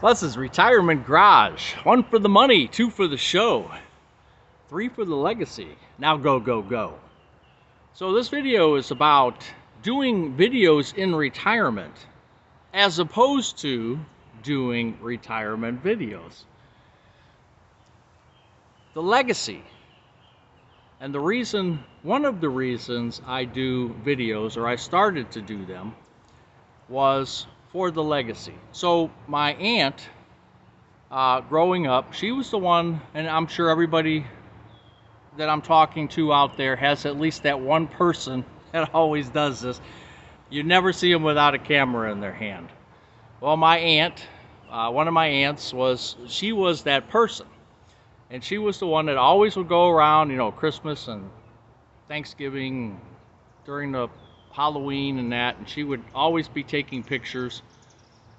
This is Retirement Garage. 1 for the money, 2 for the show, 3 for the legacy. Now go, go, go. So this video is about doing videos in retirement as opposed to doing retirement videos. The legacy. And one of the reasons I do videos, or I started to do them, was for the legacy. So my aunt, growing up, she was the one, and I'm sure everybody that I'm talking to out there has at least that one person that always does this. You never see them without a camera in their hand. Well, my aunt, one of my aunts, she was that person. And she was the one that always would go around, Christmas and Thanksgiving, during the Halloween and that, and she would always be taking pictures.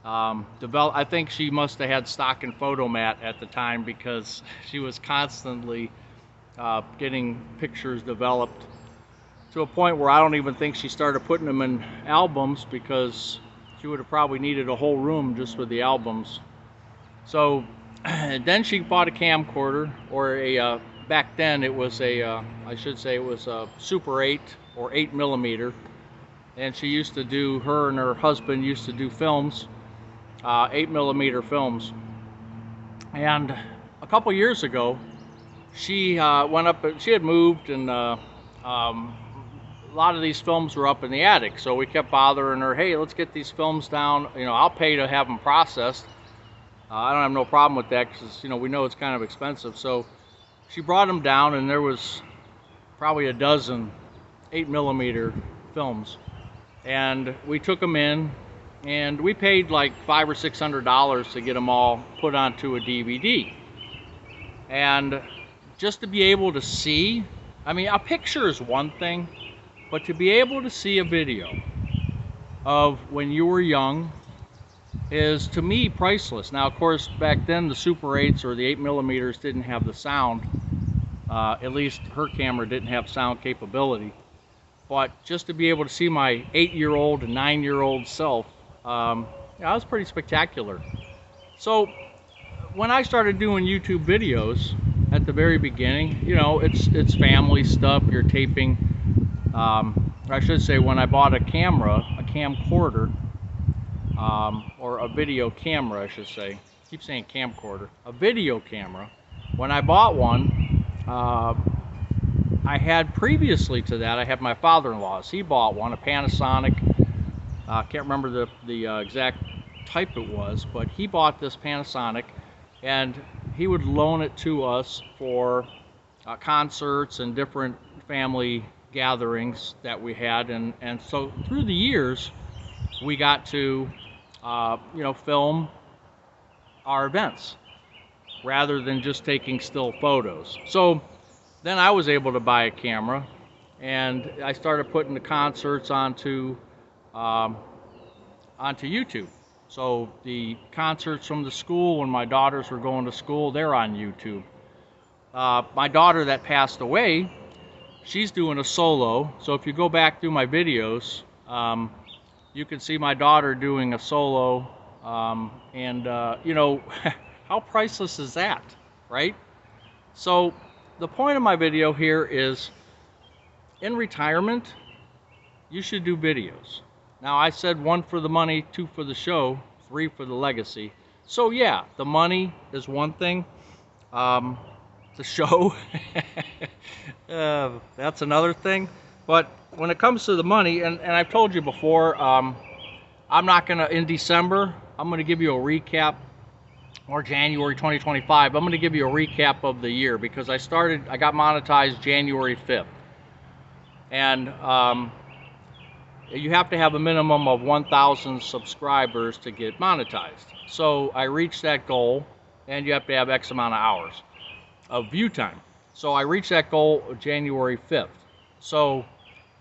I think she must have had stock and photomat at the time, because she was constantly getting pictures developed to a point where I don't even think she started putting them in albums, because she would have probably needed a whole room just with the albums. So then she bought a camcorder, or back then it was I should say it was a Super 8 or 8mm, and she used to do, her and her husband used to do films, 8mm films. And a couple years ago, she went up, she had moved, and a lot of these films were up in the attic, so we kept bothering her, hey, let's get these films down, I'll pay to have them processed. I don't have no problem with that, because we know it's kind of expensive. So she brought them down, and there was probably a dozen 8mm films, and we took them in, and we paid like $500 or $600 to get them all put onto a DVD. And just to be able to see, I mean, a picture is one thing, but to be able to see a video of when you were young is, to me, priceless. Now, of course, back then the Super 8s or the 8mm didn't have the sound. At least her camera didn't have sound capability. But just to be able to see my 8-year-old and 9-year-old self, that was pretty spectacular. So when I started doing YouTube videos at the very beginning, it's family stuff. You're taping. I should say, when I bought a camcorder, or a video camera, I should say. I keep saying camcorder. A video camera. When I bought one, I had previously to that, I had my father-in-law's. He bought one, a Panasonic. I can't remember the exact type it was, but he bought this Panasonic, and he would loan it to us for concerts and different family gatherings that we had. And so through the years, we got to film our events rather than just taking still photos. So then I was able to buy a camera, and I started putting the concerts onto YouTube. So the concerts from the school, when my daughters were going to school, they're on YouTube. My daughter that passed away, she's doing a solo. So if you go back through my videos, you can see my daughter doing a solo, how priceless is that, right? So the point of my video here is, in retirement, you should do videos. Now, I said 1 for the money, 2 for the show, 3 for the legacy. So yeah, the money is one thing. The show, that's another thing. But when it comes to the money, and I've told you before, I'm not gonna, in December, I'm gonna give you a recap, or January 2025, I'm gonna give you a recap of the year, because I got monetized January 5th. And you have to have a minimum of 1,000 subscribers to get monetized. So I reached that goal, and you have to have X amount of hours of view time. So I reached that goal January 5th. So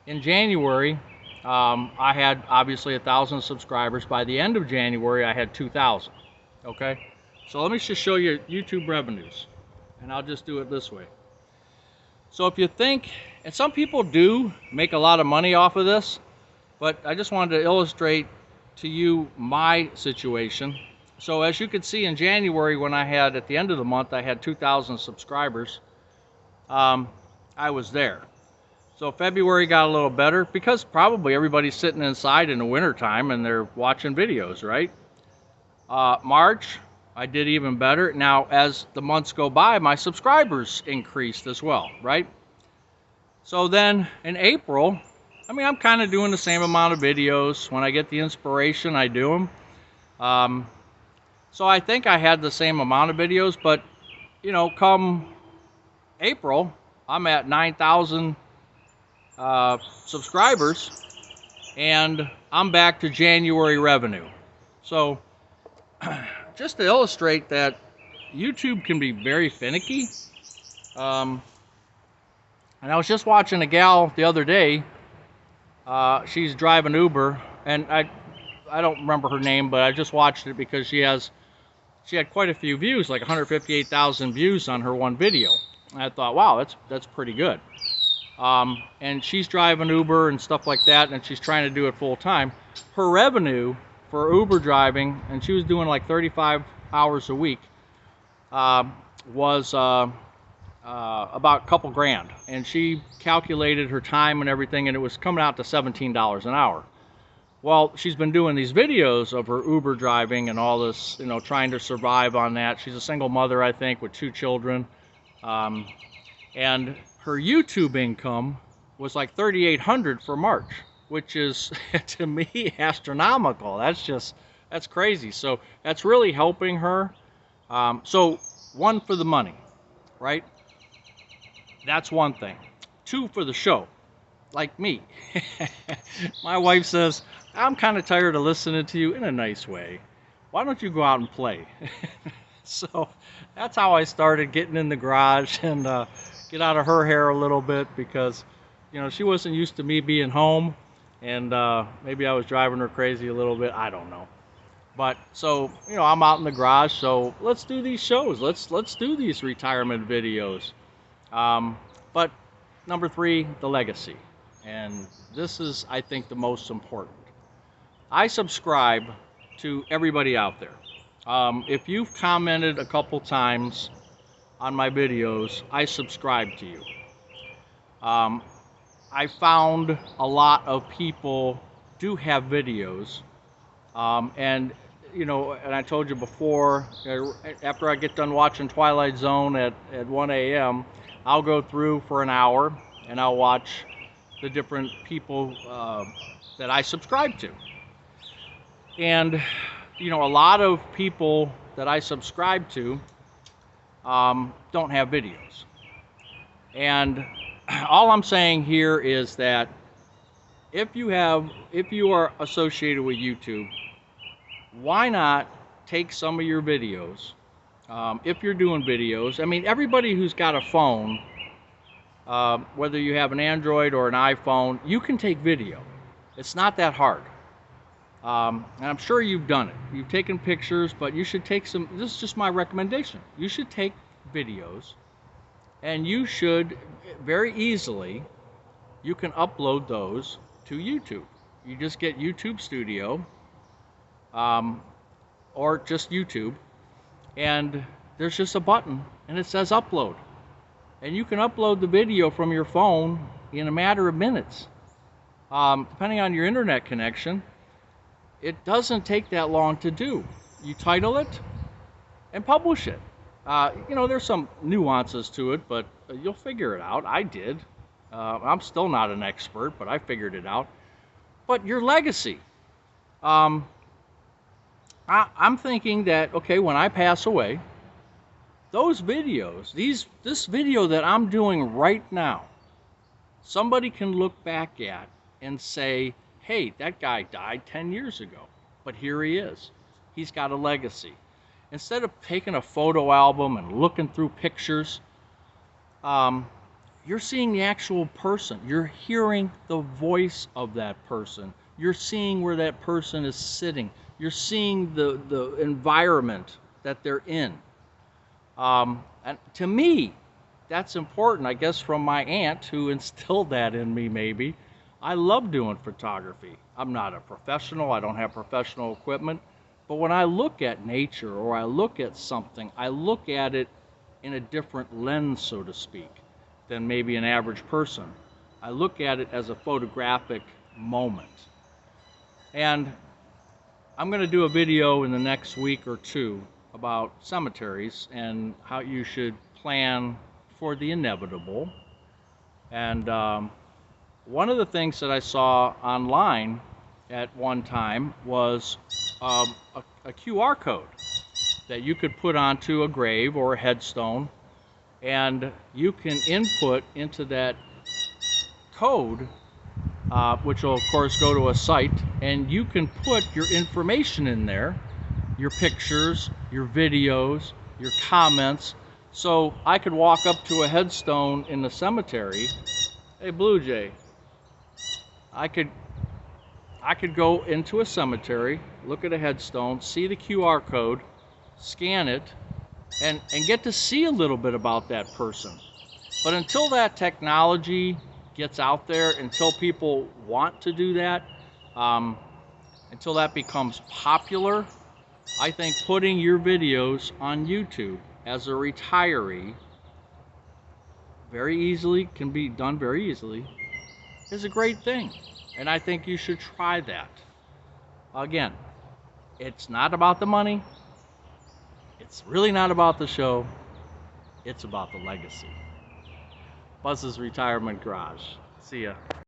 in January, I had obviously 1,000 subscribers. By the end of January, I had 2,000. Okay, so let me just show you YouTube revenues, and I'll just do it this way. So if you think, and some people do make a lot of money off of this, but I just wanted to illustrate to you my situation. So as you can see in January, when I had, at the end of the month, I had 2,000 subscribers, I was there. So February got a little better because probably everybody's sitting inside in the wintertime and they're watching videos, right? March, I did even better. Now, as the months go by, my subscribers increased as well, right? So then in April, I mean, I'm kind of doing the same amount of videos. When I get the inspiration, I do them. So I think I had the same amount of videos, but, you know, come April, I'm at 9,000 subscribers, and I'm back to January revenue. So just to illustrate that YouTube can be very finicky. And I was just watching a gal the other day. She's driving Uber, and I don't remember her name, but I just watched it because she had quite a few views, like 158,000 views on her one video. And I thought, wow, that's pretty good. And she's driving Uber and stuff like that, and she's trying to do it full time. Her revenue for Uber driving, and she was doing like 35 hours a week, was about a couple grand. And she calculated her time and everything, and it was coming out to $17 an hour. Well, she's been doing these videos of her Uber driving and all this, you know, trying to survive on that. She's a single mother, I think, with 2 children. And her YouTube income was like $3,800 for March, which is, to me, astronomical. That's crazy. So that's really helping her. So 1, for the money, right? That's one thing. 2, for the show, like me. My wife says, I'm kind of tired of listening to you, in a nice way. Why don't you go out and play? So that's how I started getting in the garage and get out of her hair a little bit, because, you know, she wasn't used to me being home, and maybe I was driving her crazy a little bit. I don't know. But so, you know, I'm out in the garage, so let's do these shows. Let's do these retirement videos. But number 3, the legacy. And this is, I think, the most important. I subscribe to everybody out there. If you've commented a couple times on my videos, I subscribe to you. I found a lot of people do have videos, and, you know, and I told you before, after I get done watching Twilight Zone at 1 a.m., I'll go through for an hour and I'll watch the different people that I subscribe to. And, you know, a lot of people that I subscribe to don't have videos. And all I'm saying here is that if you are associated with YouTube, why not take some of your videos, if you're doing videos. I mean, everybody who's got a phone, whether you have an Android or an iPhone, you can take video. It's not that hard. And I'm sure you've done it. You've taken pictures, but you should take some, this is just my recommendation. You should take videos, and you should very easily, you can upload those to YouTube. You just get YouTube Studio, or just YouTube, and there's just a button, and it says upload. And you can upload the video from your phone in a matter of minutes. Depending on your internet connection, it doesn't take that long to do. You title it and publish it. You know, there's some nuances to it, but you'll figure it out. I did. I'm still not an expert, but I figured it out. But your legacy. I'm thinking that, okay, when I pass away, those videos, this video that I'm doing right now, somebody can look back at and say, hey, that guy died 10 years ago, but here he is. He's got a legacy. Instead of taking a photo album and looking through pictures, you're seeing the actual person. You're hearing the voice of that person. You're seeing where that person is sitting. You're seeing the environment that they're in. And to me, that's important, I guess, from my aunt, who instilled that in me, maybe. I love doing photography. I'm not a professional. I don't have professional equipment. But when I look at nature or I look at something, I look at it in a different lens, so to speak, than maybe an average person. I look at it as a photographic moment. And I'm going to do a video in the next week or two about cemeteries and how you should plan for the inevitable. And one of the things that I saw online at one time was a QR code that you could put onto a grave or a headstone, and you can input into that code, which will of course go to a site, and you can put your information in there, your pictures, your videos, your comments. So I could walk up to a headstone in the cemetery. Hey, Blue Jay. I could go into a cemetery, look at a headstone, see the QR code, scan it, and get to see a little bit about that person. But until that technology gets out there, until people want to do that, until that becomes popular, I think putting your videos on YouTube as a retiree very easily, can be done very easily, is a great thing. And I think you should try that. Again, it's not about the money. It's really not about the show. It's about the legacy. Buzz's Retirement Garage. See ya.